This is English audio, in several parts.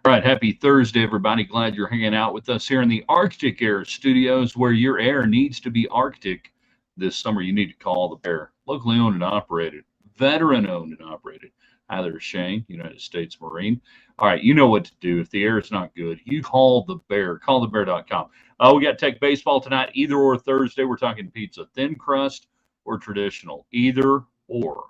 All right, happy Thursday, everybody. Glad you're hanging out with us here in the Arctic Air Studios, where your air needs to be Arctic this summer. You need to call the Bear, locally owned and operated, veteran owned and operated. Hi there, Shane, United States Marine. All right, you know what to do. If the air is not good, you call the Bear. Callthebear.com. We got Tech Baseball tonight, either or Thursday. We're talking pizza, thin crust or traditional, or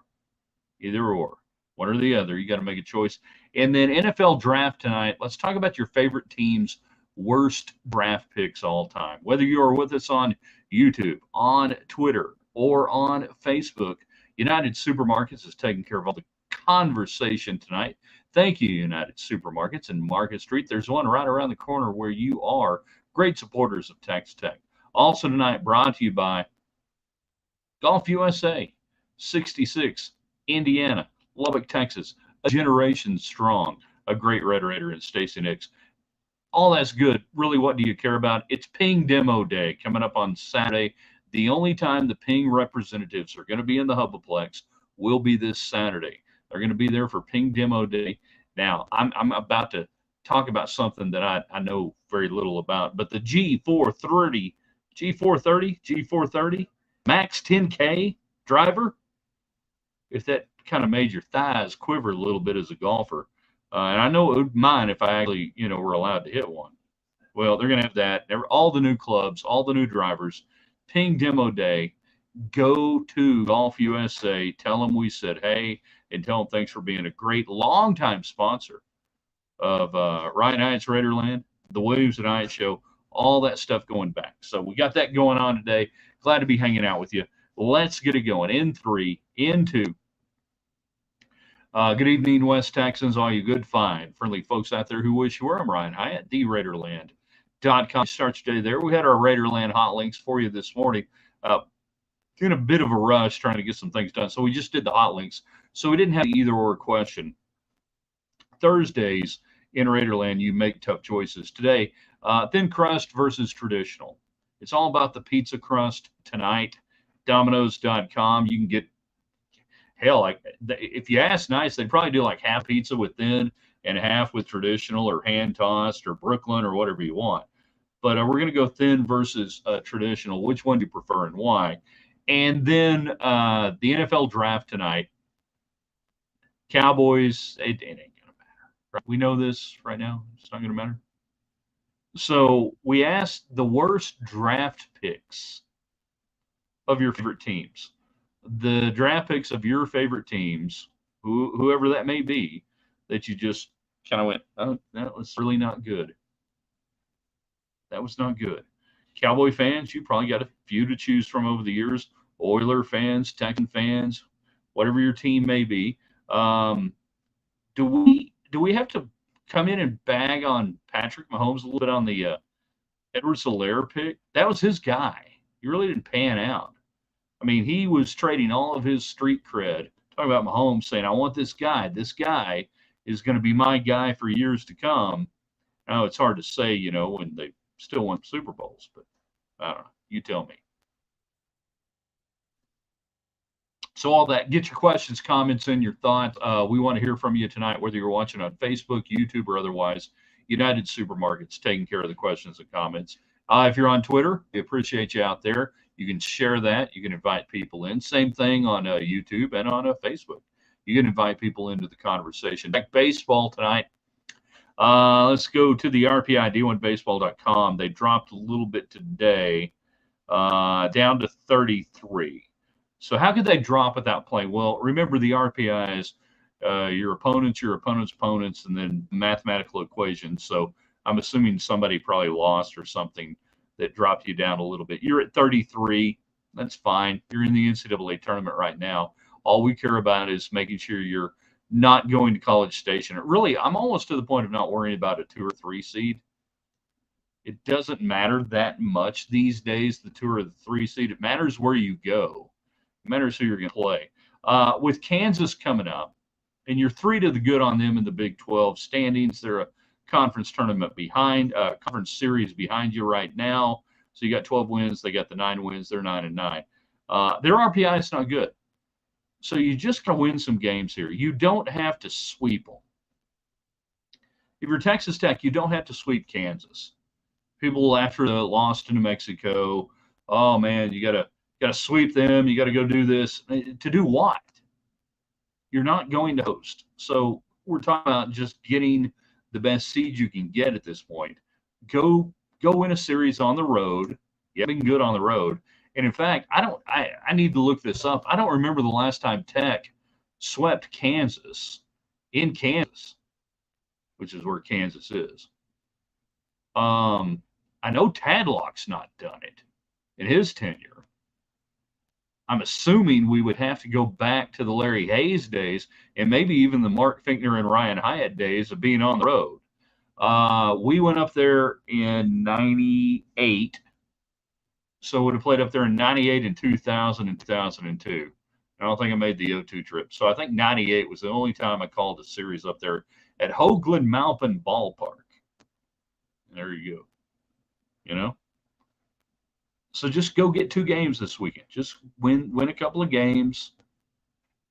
either or, one or the other. You got to make a choice. And then NFL draft tonight. Let's talk about your favorite team's worst draft picks all time. Whether you are with us on YouTube, on Twitter, or on Facebook, United Supermarkets is taking care of all the conversation tonight. Thank you, United Supermarkets in Market Street. There's one right around the corner where you are. Great supporters of Texas Tech. Also tonight, brought to you by Golf USA, 66, Indiana, Lubbock, Texas, a generation strong, a great Red Raider in Stacey Nix. All that's good. Really, what do you care about? It's Ping Demo Day coming up on Saturday. The only time the Ping representatives are going to be in the Hubaplex will be this Saturday. They're going to be there for Ping Demo Day. Now, I'm about to talk about something that I know very little about, but the G430 Max 10K driver, if that kind of made your thighs quiver a little bit as a golfer. And I know it would mine if I actually, were allowed to hit one. Well, they're going to have that. All the new clubs, all the new drivers, Ping Demo Day. Go to Golf USA. Tell them we said hey, and tell them thanks for being a great longtime sponsor of Ryan Hyatt's Raiderland, the Williams and Hyatt Show, all that stuff going back. So we got that going on today. Glad to be hanging out with you. Let's get it going. In three, in two. Good evening, West Texans, all you good, fine, friendly folks out there who wish you were. I'm Ryan Hyatt, theraiderland.com. Starts today there. We had our Raiderland hot links for you this morning. In a bit of a rush trying to get some things done. So we just did the hot links. So we didn't have either or question. Thursdays in Raiderland, you make tough choices. Today, thin crust versus traditional. It's all about the pizza crust tonight. Domino's.com. You can get, hell, if you ask nice, they'd probably do like half pizza with thin and half with traditional or hand tossed or Brooklyn or whatever you want. But we're going to go thin versus traditional. Which one do you prefer and why? And then the NFL draft tonight. Cowboys, it ain't going to matter. Right? We know this right now. It's not going to matter. So we asked the worst draft picks of your favorite teams. The draft picks of your favorite teams, whoever that may be, that you just kind of went, oh, that was really not good. That was not good. Cowboy fans, you probably got a few to choose from over the years. Oiler fans, Texan fans, whatever your team may be. Do we have to come in and bag on Patrick Mahomes a little bit on the Edwards-Helaire pick? That was his guy. He really didn't pan out. I mean, he was trading all of his street cred, talking about Mahomes, saying, I want this guy. This guy is going to be my guy for years to come. Now, it's hard to say, when they still won Super Bowls, but I don't know. You tell me. So all that, get your questions, comments, and your thoughts. We want to hear from you tonight, whether you're watching on Facebook, YouTube, or otherwise. United Supermarkets taking care of the questions and comments. If you're on Twitter, we appreciate you out there. You can share that. You can invite people in. Same thing on YouTube and on Facebook. You can invite people into the conversation. Back baseball tonight. Let's go to the RPI, D1Baseball.com. They dropped a little bit today, down to 33. So how could they drop without playing? Well, remember the RPI is your opponent's opponents, and then mathematical equations. So I'm assuming somebody probably lost or something that dropped you down a little bit. You're at 33. That's fine. You're in the NCAA tournament right now. All we care about is making sure you're not going to College Station. Really, I'm almost to the point of not worrying about a 2 or 3 seed. It doesn't matter that much these days, the 2 or the 3 seed. It matters where you go. It matters who you're going to play. With Kansas coming up, and you're 3 to the good on them in the Big 12 standings. They're a conference tournament behind, conference series behind you right now. So you got 12 wins. They got the 9 wins. They're 9-9. Their RPI is not good. So you just got to win some games here. You don't have to sweep them. If you're Texas Tech, you don't have to sweep Kansas. People after the loss to New Mexico, oh man, you gotta sweep them. You got to go do this. To do what? You're not going to host. So we're talking about just getting the best seed you can get at this point. Go win a series on the road. You have been good on the road. And in fact, I need to look this up. I don't remember the last time Tech swept Kansas in Kansas, which is where Kansas is. I know Tadlock's not done it in his tenure. I'm assuming we would have to go back to the Larry Hayes days and maybe even the Mark Finkner and Ryan Hyatt days of being on the road. We went up there in 98. So would have played up there in 98 and 2000 and 2002. I don't think I made the O2 trip. So I think 98 was the only time I called a series up there at Hoagland Malpin Ballpark. There you go. You know? So just go get 2 games this weekend. Just win a couple of games,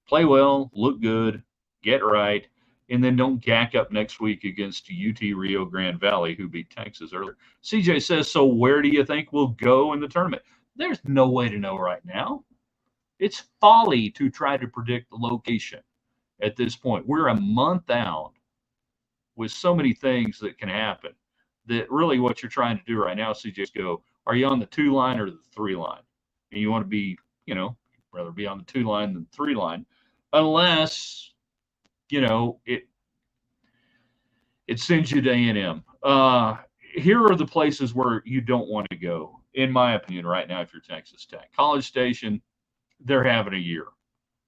play well, look good, get right, and then don't gack up next week against UT Rio Grande Valley, who beat Texas earlier. CJ says, so where do you think we'll go in the tournament? There's no way to know right now. It's folly to try to predict the location at this point. We're a month out with so many things that can happen that really what you're trying to do right now, CJ, is go, are you on the 2 line or the 3 line? And you want to be, rather be on the 2 line than 3 line, unless, it sends you to A&M. Here are the places where you don't want to go, in my opinion, right now, if you're Texas Tech. College Station, they're having a year.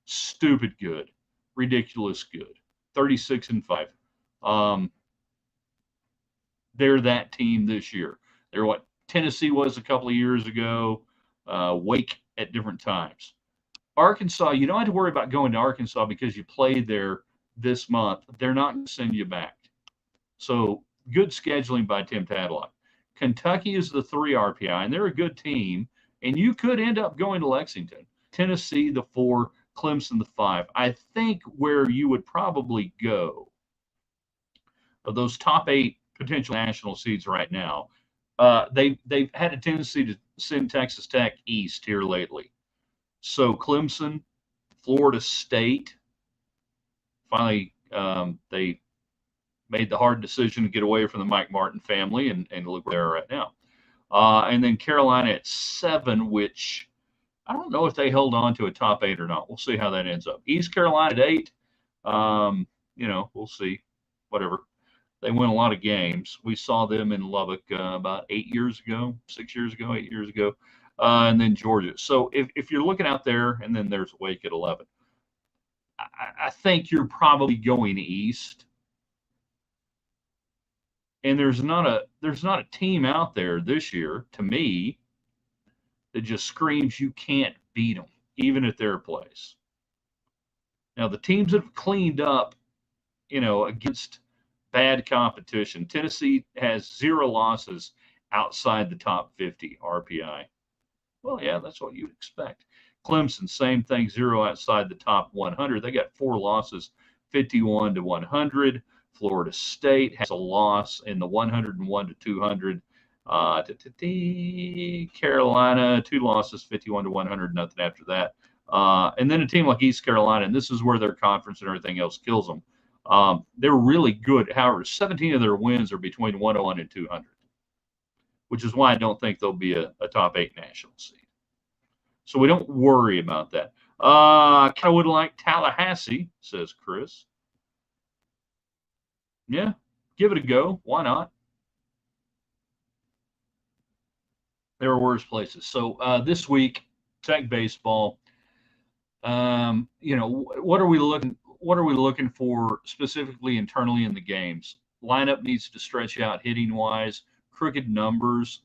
Stupid good. Ridiculous good. 36-5. They're that team this year. They're what Tennessee was a couple of years ago, Wake at different times. Arkansas, you don't have to worry about going to Arkansas because you played there this month. They're not going to send you back. So good scheduling by Tim Tadlock. Kentucky is the 3 RPI, and they're a good team, and you could end up going to Lexington. Tennessee, the 4, Clemson, the 5. I think where you would probably go of those top 8 potential national seeds right now, they've had a tendency to send Texas Tech east here lately. So Clemson, Florida State, finally they made the hard decision to get away from the Mike Martin family and look where they're right now. And then Carolina at 7, which I don't know if they held on to a top 8 or not. We'll see how that ends up. East Carolina at 8, we'll see. Whatever. They win a lot of games. We saw them in Lubbock about 8 years ago, 8 years ago, and then Georgia. So if you're looking out there, and then there's Wake at 11, I think you're probably going east. And there's not a team out there this year, to me, that just screams you can't beat them, even at their place. Now, the teams that have cleaned up, against bad competition. Tennessee has 0 losses outside the top 50 RPI. Well, yeah, that's what you'd expect. Clemson, same thing, 0 outside the top 100. They got 4 losses, 51-100. Florida State has a loss in the 101-200. Carolina, 2 losses, 51-100, nothing after that. And then a team like East Carolina, and this is where their conference and everything else kills them. They're really good. However, 17 of their wins are between 101 and 200, which is why I don't think they'll be a top 8 national seed. So we don't worry about that. I kind of would like Tallahassee, says Chris. Yeah, give it a go. Why not? There are worse places. So this week, Tech baseball. What are we looking for specifically internally in the games? Lineup needs to stretch out hitting wise, crooked numbers,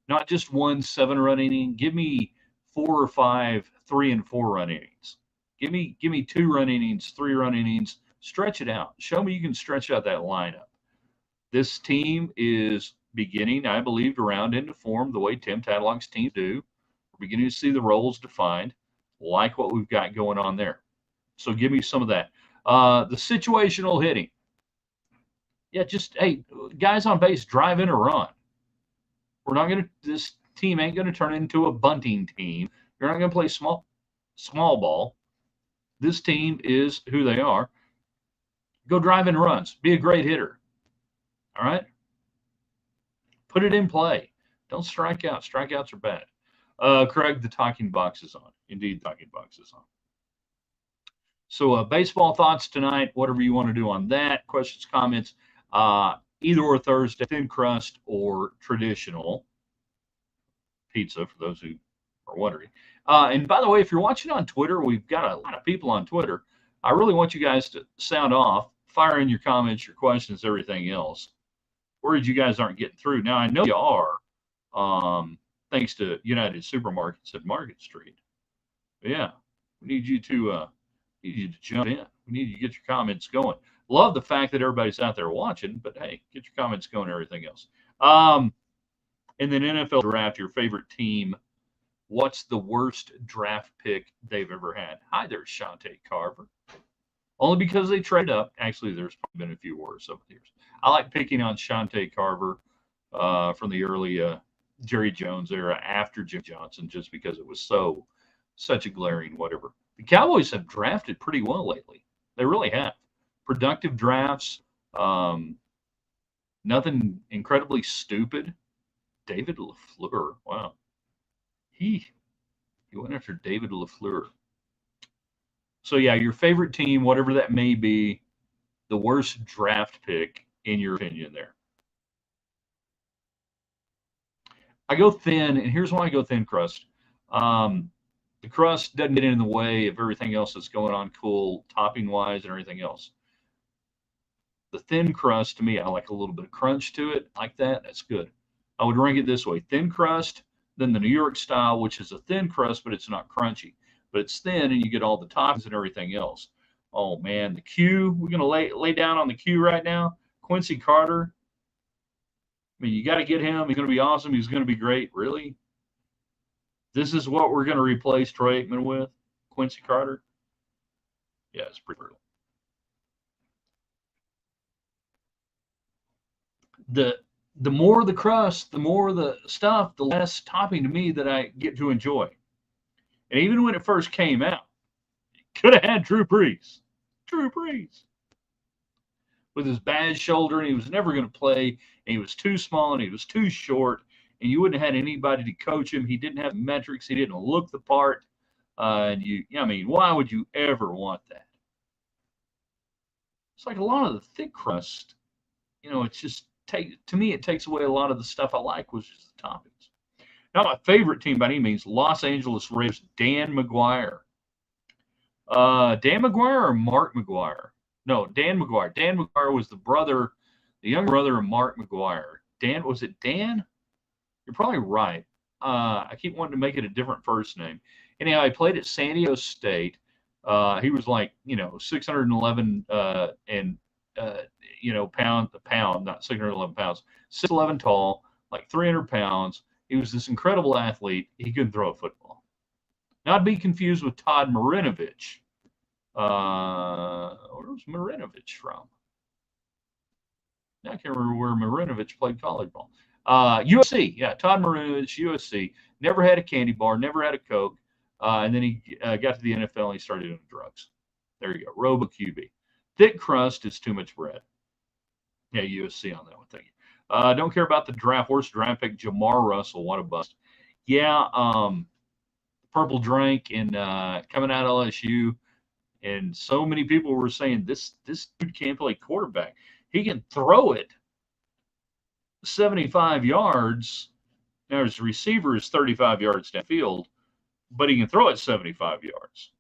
not just 1 7-run inning. Give me 4 or 5 3 and 4 run innings. Give me 2-run innings, 3-run innings. Stretch it out. Show me you can stretch out that lineup. This team is beginning, I believe, to round into form the way Tim Tadlock's teams do. We're beginning to see the roles defined, like what we've got going on there. So give me some of that. The situational hitting. Yeah, just hey, guys on base, drive in a run. We're not gonna. This team ain't gonna turn into a bunting team. You're not gonna play small ball. This team is who they are. Go drive in runs. Be a great hitter. All right. Put it in play. Don't strike out. Strikeouts are bad. Craig, the talking box is on. Indeed, talking box is on. So, baseball thoughts tonight, whatever you want to do on that. Questions, comments, either or Thursday, thin crust or traditional pizza for those who are wondering. And by the way, if you're watching on Twitter, we've got a lot of people on Twitter. I really want you guys to sound off, fire in your comments, your questions, everything else. Worried you guys aren't getting through. Now, I know you are, thanks to United Supermarkets at Market Street. But yeah, we need you to jump in. We need you to get your comments going. Love the fact that everybody's out there watching, but hey, get your comments going and everything else. And then NFL draft, your favorite team. What's the worst draft pick they've ever had? Hi there, Shante Carver. Only because they trade up. Actually, there's probably been a few worse over the years. I like picking on Shante Carver from the early Jerry Jones era after Jim Johnson, just because it was such a glaring whatever. The Cowboys have drafted pretty well lately. They really have. Productive drafts. Nothing incredibly stupid. David LaFleur. Wow. He went after David LaFleur. So yeah, your favorite team, whatever that may be, the worst draft pick in your opinion there. I go thin, and here's why I go thin crust. The crust doesn't get in the way of everything else that's going on cool, topping wise, and everything else. The thin crust, to me, I like a little bit of crunch to it. I like that. That's good. I would rank it this way: thin crust, then the New York style, which is a thin crust, but it's not crunchy. But it's thin, and you get all the toppings and everything else. Oh man, the Q. We're gonna lay down on the Q right now. Quincy Carter. I mean, you got to get him. He's going to be awesome. He's going to be great. Really? This is what we're going to replace Troy Aikman with? Quincy Carter? Yeah, it's pretty brutal. The more the crust, the more the stuff, the less topping to me that I get to enjoy. And even when it first came out, could have had Drew Brees. Drew Brees. With his bad shoulder, and he was never going to play, and he was too small, and he was too short, and you wouldn't have had anybody to coach him. He didn't have metrics. He didn't look the part. I mean, why would you ever want that? It's like a lot of the thick crust, it's just to me, it takes away a lot of the stuff I like, which is the toppings. Not my favorite team by any means, Los Angeles Raiders, Dan McGuire. Dan McGuire or Mark McGuire? No, Dan McGuire. Dan McGuire was the younger brother of Mark McGuire. Was it Dan? You're probably right. I keep wanting to make it a different first name. Anyhow, I played at San Diego State. He was like, 611 pound, not 611 pounds, 6'11 tall, like 300 pounds. He was this incredible athlete. He couldn't throw a football. Not to be confused with Todd Marinovich. Where's Marinovich from? I can't remember where Marinovich played college ball. USC, yeah, Todd Marinovich, USC. Never had a candy bar, never had a Coke. And then he got to the NFL and he started doing drugs. There you go, Robo QB. Thick crust is too much bread. Yeah, USC on that one. Thank you. Don't care about the draft. Worst draft pick, Jamar Russell. What a bust. Yeah, purple drink and coming out of LSU. And so many people were saying this dude can't play quarterback. He can throw it 75 yards. Now his receiver is 35 yards downfield, but he can throw it 75 yards,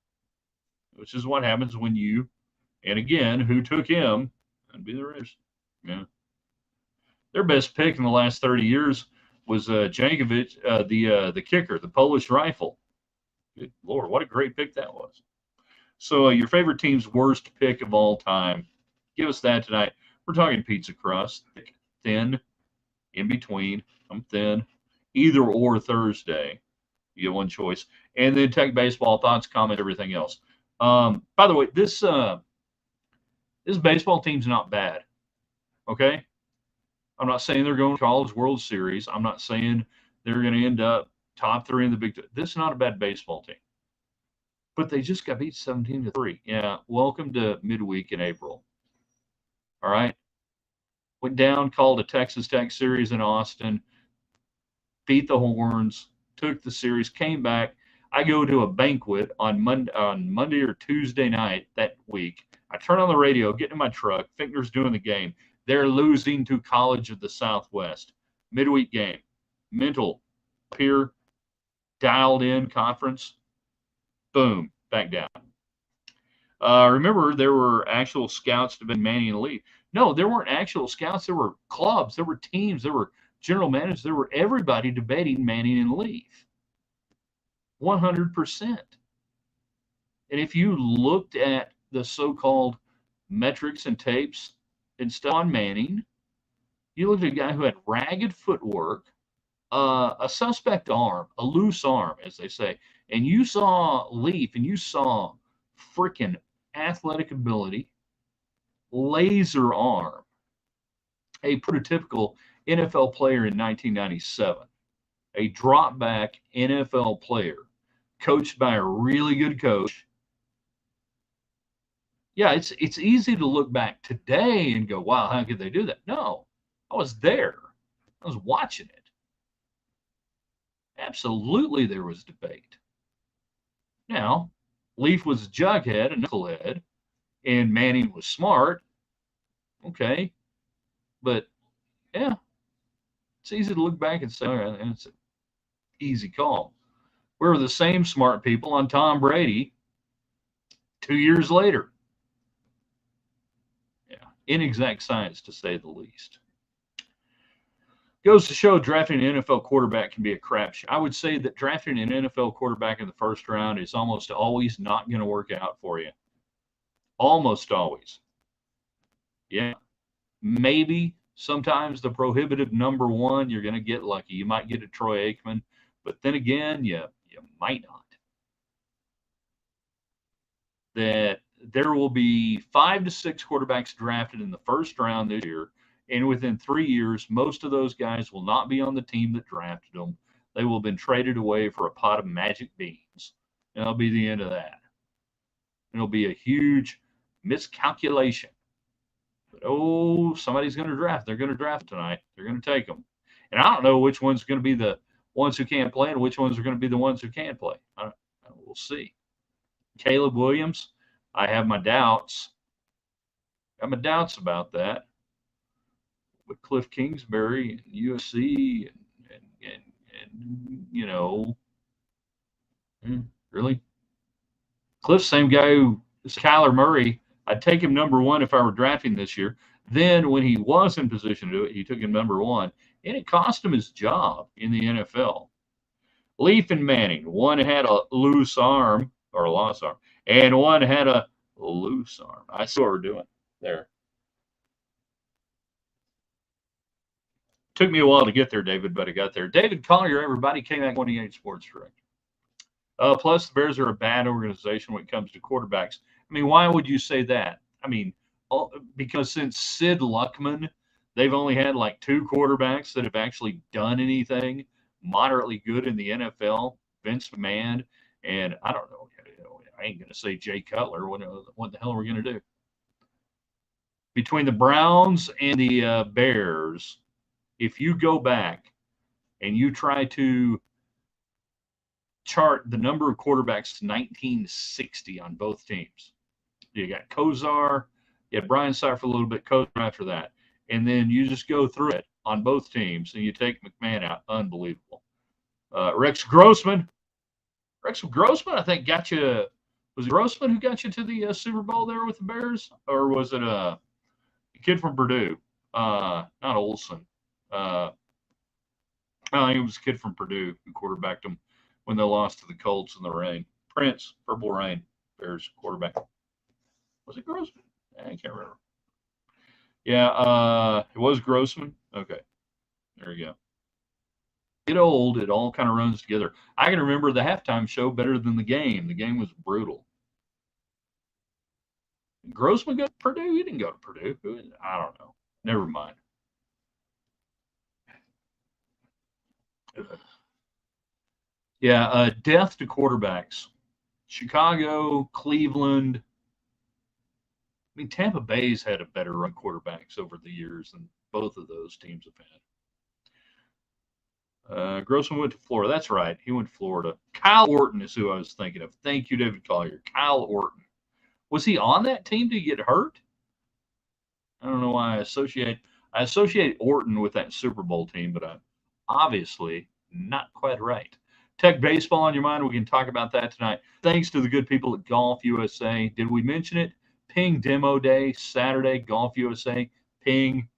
which is what happens when you, and again, who took him? That'd be the Raiders. Yeah. Their best pick in the last 30 years was Jankovic, the kicker, the Polish rifle. Good Lord, what a great pick that was. So your favorite team's worst pick of all time. Give us that tonight. We're talking pizza crust, thick, thin, in between. I'm thin. Either or Thursday. You get one choice. And then tech baseball, thoughts, comments, everything else. By the way, this baseball team's not bad. Okay? I'm not saying they're going to College World Series. I'm not saying they're going to end up top three in the Big Ten. This is not a bad baseball team. But they just got beat 17-3. Yeah, welcome to midweek in April. All right? Went down, called a Texas Tech series in Austin, beat the Horns, took the series, came back. I go to a banquet on Monday or Tuesday night that week. I turn on the radio, get in my truck, Finkner's doing the game. They're losing to College of the Southwest. Midweek game. Mental here, dialed in conference. Boom, back down. Remember, there were actual scouts to be Manning and Lee. No, there weren't actual scouts. There were clubs. There were teams. There were general managers. There were everybody debating Manning and Leaf. 100%. And if you looked at the so-called metrics and tapes and stuff on Manning, you looked at a guy who had ragged footwork, a suspect arm, a loose arm, as they say, and you saw Leaf and you saw freaking athletic ability, laser arm, a prototypical NFL player in 1997, a drop back NFL player coached by a really good coach. Yeah, it's easy to look back today and go, wow, how could they do that? No, I was there. I was watching it. Absolutely, there was debate. Now, Leaf was a jughead, a knucklehead, and Manning was smart. Okay, but yeah, it's easy to look back and say, all right, it's an easy call. We were the same smart people on Tom Brady 2 years later. Yeah, inexact science to say the least. Goes to show drafting an NFL quarterback can be a crapshoot. I would say that drafting an NFL quarterback in the first round is almost always not going to work out for you. Almost always. Yeah. Maybe sometimes the prohibitive number one, you're going to get lucky. You might get a Troy Aikman, but then again, you might not. That there will be 5 to 6 quarterbacks drafted in the first round this year. And within 3 years, most of those guys will not be on the team that drafted them. They will have been traded away for a pot of magic beans. And that'll be the end of that. It'll be a huge miscalculation. But, oh, somebody's going to draft. They're going to draft tonight. They're going to take them. And I don't know which one's going to be the ones who can't play and which ones are going to be the ones who can play. We'll see. Caleb Williams, I have my doubts. I have my doubts about that. With Cliff Kingsbury and USC and you know, really? Cliff's same guy who is Kyler Murray. I'd take him number one if I were drafting this year. Then when he was in position to do it, he took him number one, and it cost him his job in the NFL. Leaf and Manning, one had a loose arm or a lost arm, and one had a loose arm. I see what we're doing there. Took me a while to get there, David, but I got there. David Collier, everybody, KMAC 28 Sports Director. Plus, the Bears are a bad organization when it comes to quarterbacks. I mean, why would you say that? I mean, because since Sid Luckman, they've only had like 2 quarterbacks that have actually done anything moderately good in the NFL. Vince McMahon, and I don't know. I ain't going to say Jay Cutler. What the hell are we going to do? Between the Browns and the Bears, if you go back and you try to chart the number of quarterbacks to 1960 on both teams, you got Kosar, you had Brian Saar for a little bit, Kosar after that, and then you just go through it on both teams and you take McMahon out. Unbelievable. Rex Grossman, I think got you. Was it Grossman who got you to the Super Bowl there with the Bears, or was it a kid from Purdue? Not Olson. I think it was a kid from Purdue who quarterbacked them when they lost to the Colts in the rain. Prince, Purple Rain, Bears quarterback. Was it Grossman? I can't remember. Yeah, it was Grossman. Okay, there you go. Get old, it all kind of runs together. I can remember the halftime show better than the game. The game was brutal. Grossman go to Purdue? He didn't go to Purdue. I don't know. Never mind. Yeah, death to quarterbacks. Chicago, Cleveland. I mean, Tampa Bay's had a better run quarterbacks over the years than both of those teams have had. Grossman went to Florida. That's right. He went to Florida. Kyle Orton is who I was thinking of. Thank you, David Collier. Kyle Orton. Was he on that team to get hurt? I don't know why I associate Orton with that Super Bowl team, but I'm obviously not quite right. Tech baseball on your mind. We can talk about that tonight. Thanks to the good people at Golf USA. Did we mention it? Ping Demo Day, Saturday, Golf USA. Ping,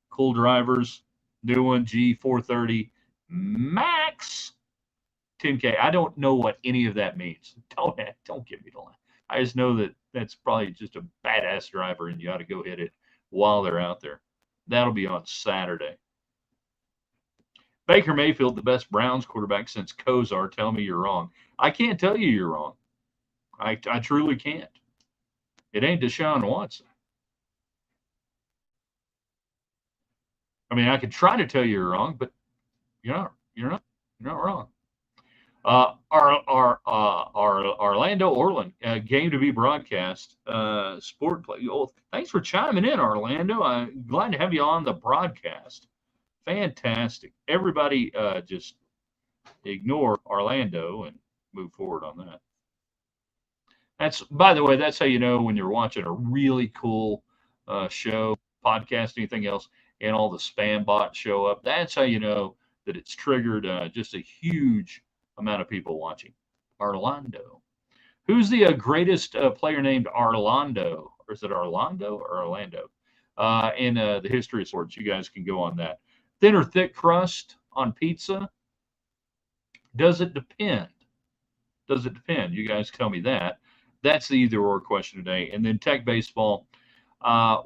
cool drivers, new one, G430 Max 10K. I don't know what any of that means. Don't give me the line. I just know that that's probably just a badass driver, and you ought to go hit it while they're out there. That'll be on Saturday. Baker Mayfield, the best Browns quarterback since Kosar. Tell me you're wrong. I can't tell you you're wrong. I truly can't. It ain't Deshaun Watson. I mean, I could try to tell you you're wrong, but you're not wrong. Our Orlando Orland game to be broadcast. Sport play. Oh, thanks for chiming in, Orlando. I'm glad to have you on the broadcast. Fantastic. Everybody, just ignore Orlando and move forward on that. That's, by the way, that's how you know when you're watching a really cool show, podcast, anything else, and all the spam bots show up. That's how you know that it's triggered just a huge amount of people watching. Orlando. Who's the greatest player named Orlando? Or is it Orlando or Orlando? In the history of sports, you guys can go on that. Thin or thick crust on pizza? Does it depend? Does it depend? You guys tell me that. That's the either or question today. And then tech baseball, ad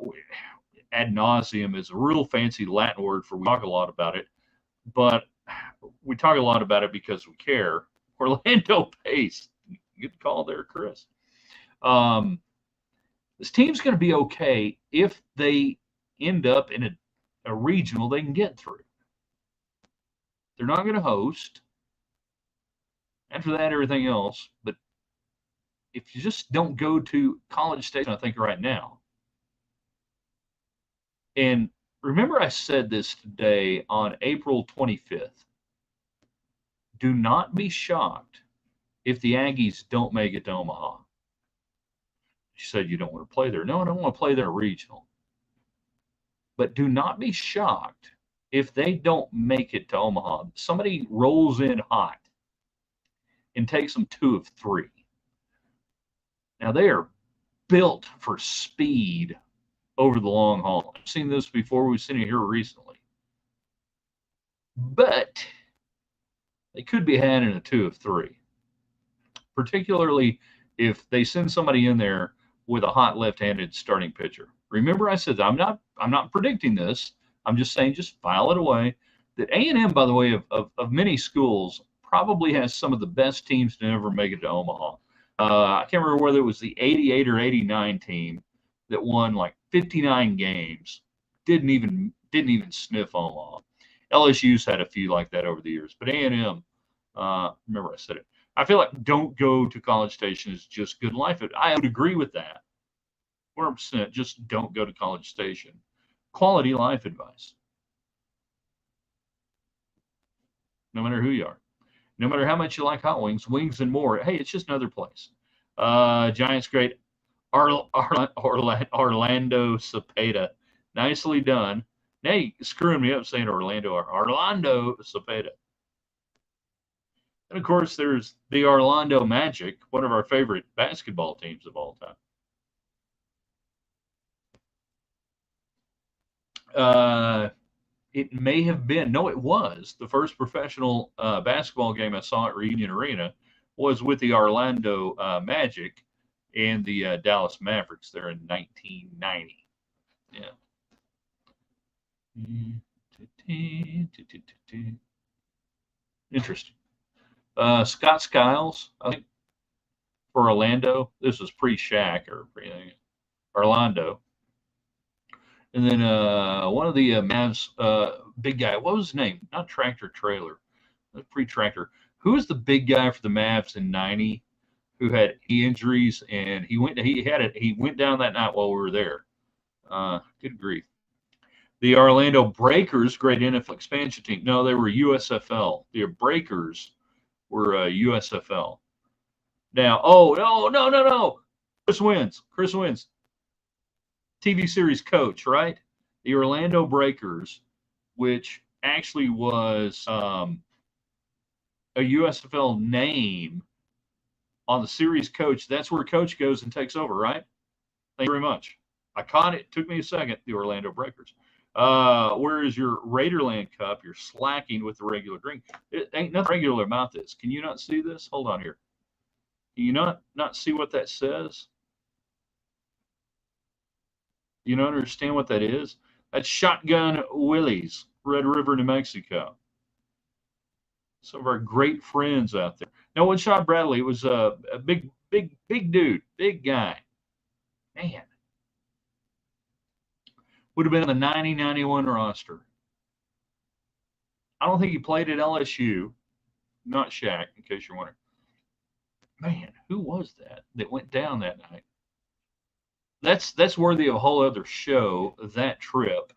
nauseum is a real fancy Latin word for we talk a lot about it, but we talk a lot about it because we care. Orlando Pace. Good call there, Chris. This team's going to be okay if they end up in a regional they can get through. They're not going to host. After that, everything else. But if you just don't go to College Station, I think right now. And remember I said this today on April 25th. Do not be shocked if the Aggies don't make it to Omaha. She said you don't want to play there. No, I don't want to play there regional. But do not be shocked if they don't make it to Omaha. Somebody rolls in hot and takes them 2 of 3. Now they are built for speed over the long haul. I've seen this before. We've seen it here recently. But they could be had in a 2 of 3, particularly if they send somebody in there with a hot left-handed starting pitcher. Remember, I said I'm not predicting this. I'm just saying, just file it away. That A&M, by the way, of many schools, probably has some of the best teams to ever make it to Omaha. I can't remember whether it was the 88 or 89 team that won like 59 games, didn't even sniff Omaha. LSU's had a few like that over the years, but A&M, remember I said it. I feel like don't go to College Station is just good life. I would agree with that. 100%. Just don't go to College Station. Quality life advice. No matter who you are. No matter how much you like hot wings, wings and more. Hey, it's just another place. Giants great. Orlando Cepeda. Nicely done. Now you're screwing me up saying Orlando Cepeda. And of course, there's the Orlando Magic, one of our favorite basketball teams of all time. It may have been, no, it was the first professional basketball game I saw at Reunion Arena was with the Orlando Magic and the Dallas Mavericks there in 1990. Yeah. Interesting. Scott Skiles, I think, for Orlando. This was pre-Shaq or pre Orlando. And then one of the Mavs, big guy, what was his name? Not Tractor Trailer, pre-Tractor. Who was the big guy for the Mavs in '90 who had knee injuries and he went down that night while we were there. Good grief. The Orlando Breakers, great NFL expansion team. No, they were USFL. The Breakers were USFL. Now, oh no. Chris wins. TV series coach, right? The Orlando Breakers, which actually was a USFL name on the series coach. That's where coach goes and takes over, right? Thank you very much. I caught it. Took me a second. The Orlando Breakers. Where is your Raiderland cup? You're slacking with the regular drink. It ain't nothing regular about this. Can you not see this? Hold on here. Can you not see what that says? You don't understand what that is? That's Shotgun Willie's, Red River, New Mexico. Some of our great friends out there. No one shot Bradley. It was a big dude, big guy. Man. Would have been on the 90-91 roster. I don't think he played at LSU. Not Shaq, in case you're wondering. Man, who was that went down that night? That's worthy of a whole other show, that trip,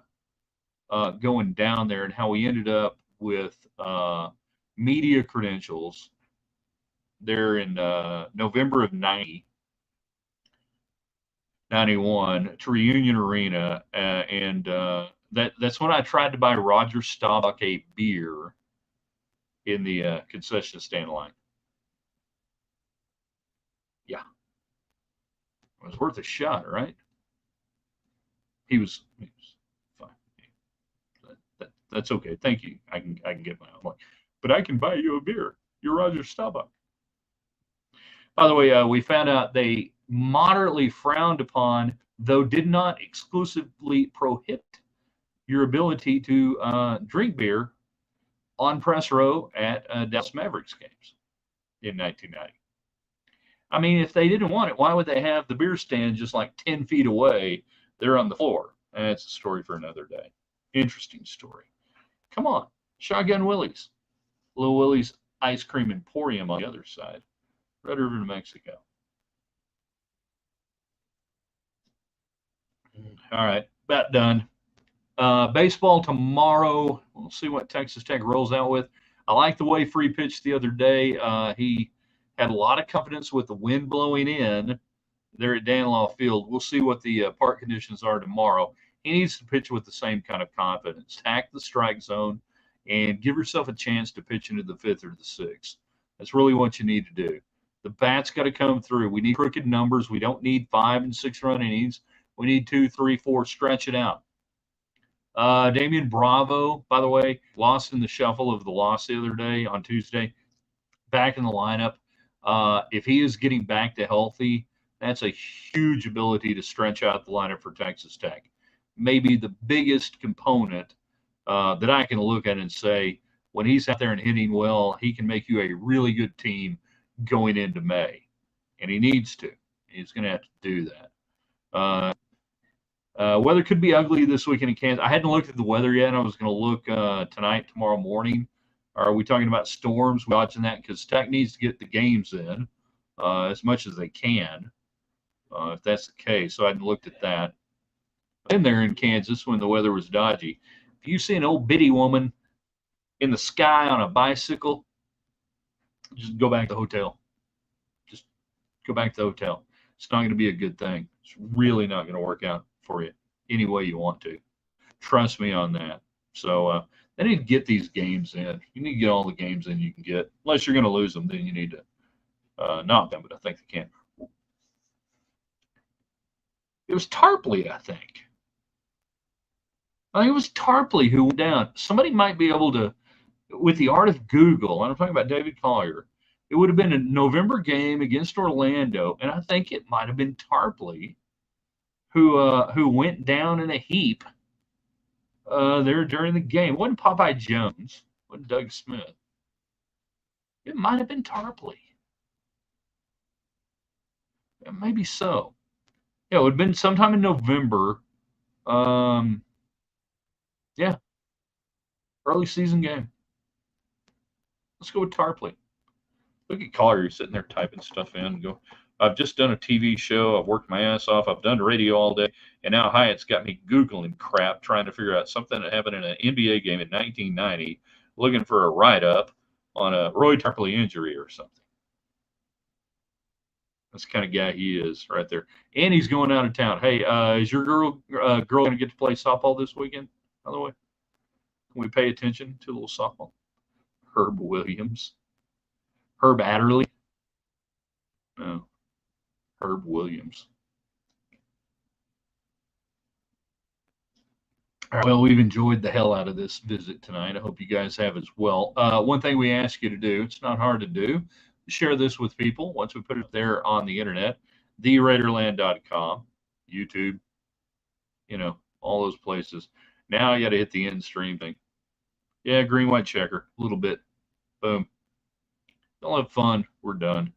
going down there and how we ended up with media credentials there in November of 91 to Reunion Arena. And that's when I tried to buy Roger Staubach a beer in the concession stand line. Yeah. It was worth a shot, right? He was fine. That's okay. Thank you. I can get my own money. But I can buy you a beer. You're Roger Staubach. By the way, we found out they moderately frowned upon, though did not exclusively prohibit, your ability to drink beer on press row at Dallas Mavericks games in 1990. I mean, if they didn't want it, why would they have the beer stand just like 10 feet away there on the floor? And it's a story for another day. Interesting story. Come on. Shotgun Willie's. Little Willie's Ice Cream Emporium on the other side. Red River, New Mexico. All right. About done. Baseball tomorrow. We'll see what Texas Tech rolls out with. I like the way Free pitched the other day. He had a lot of confidence with the wind blowing in there at Danlaw Field. We'll see what the park conditions are tomorrow. He needs to pitch with the same kind of confidence. Tack the strike zone and give yourself a chance to pitch into the fifth or the sixth. That's really what you need to do. The bat's got to come through. We need crooked numbers. We don't need 5 and 6 run innings. We need 2, 3, 4. Stretch it out. Damian Bravo, by the way, lost in the shuffle of the loss the other day on Tuesday. Back in the lineup. If he is getting back to healthy, that's a huge ability to stretch out the lineup for Texas Tech. Maybe the biggest component that I can look at and say, when he's out there and hitting well, he can make you a really good team going into May. And he needs to. He's going to have to do that. Weather could be ugly this weekend in Kansas. I hadn't looked at the weather yet. I was going to look tonight, tomorrow morning. Are we talking about storms? We're watching that because Tech needs to get the games in as much as they can, if that's the case. So I hadn't looked at that. In there in Kansas when the weather was dodgy. If you see an old bitty woman in the sky on a bicycle, just go back to the hotel. Just go back to the hotel. It's not going to be a good thing. It's really not going to work out for you any way you want to. Trust me on that. So they need to get these games in. You need to get all the games in you can get. Unless you're going to lose them, then you need to knock them, but I think they can. It was Tarpley, I think. I think it was Tarpley who went down. Somebody might be able to, with the art of Google, and I'm talking about David Collier, it would have been a November game against Orlando, and I think it might have been Tarpley who went down in a heap there during the game. It wasn't Popeye Jones. It wasn't Doug Smith. It might have been Tarpley. Maybe so. Yeah, it would have been sometime in November. Yeah, early season game. Let's go with Tarpley. Look at Collier sitting there typing stuff in. Go. I've just done a TV show. I've worked my ass off. I've done radio all day, and now Hyatt's got me googling crap, trying to figure out something that happened in an NBA game in 1990, looking for a write up on a Roy Tarpley injury or something. That's the kind of guy he is right there. And he's going out of town. Hey, is your girl going to get to play softball this weekend? By the way, can we pay attention to a little softball? Herb Williams, Herb Adderley, no, Herb Williams. All right, well, we've enjoyed the hell out of this visit tonight. I hope you guys have as well. One thing we ask you to do, it's not hard to do, share this with people once we put it there on the internet, theraiderland.com, YouTube, all those places. Now you got to hit the end stream thing. Yeah, green, white checker, a little bit. Boom. Don't have fun. We're done.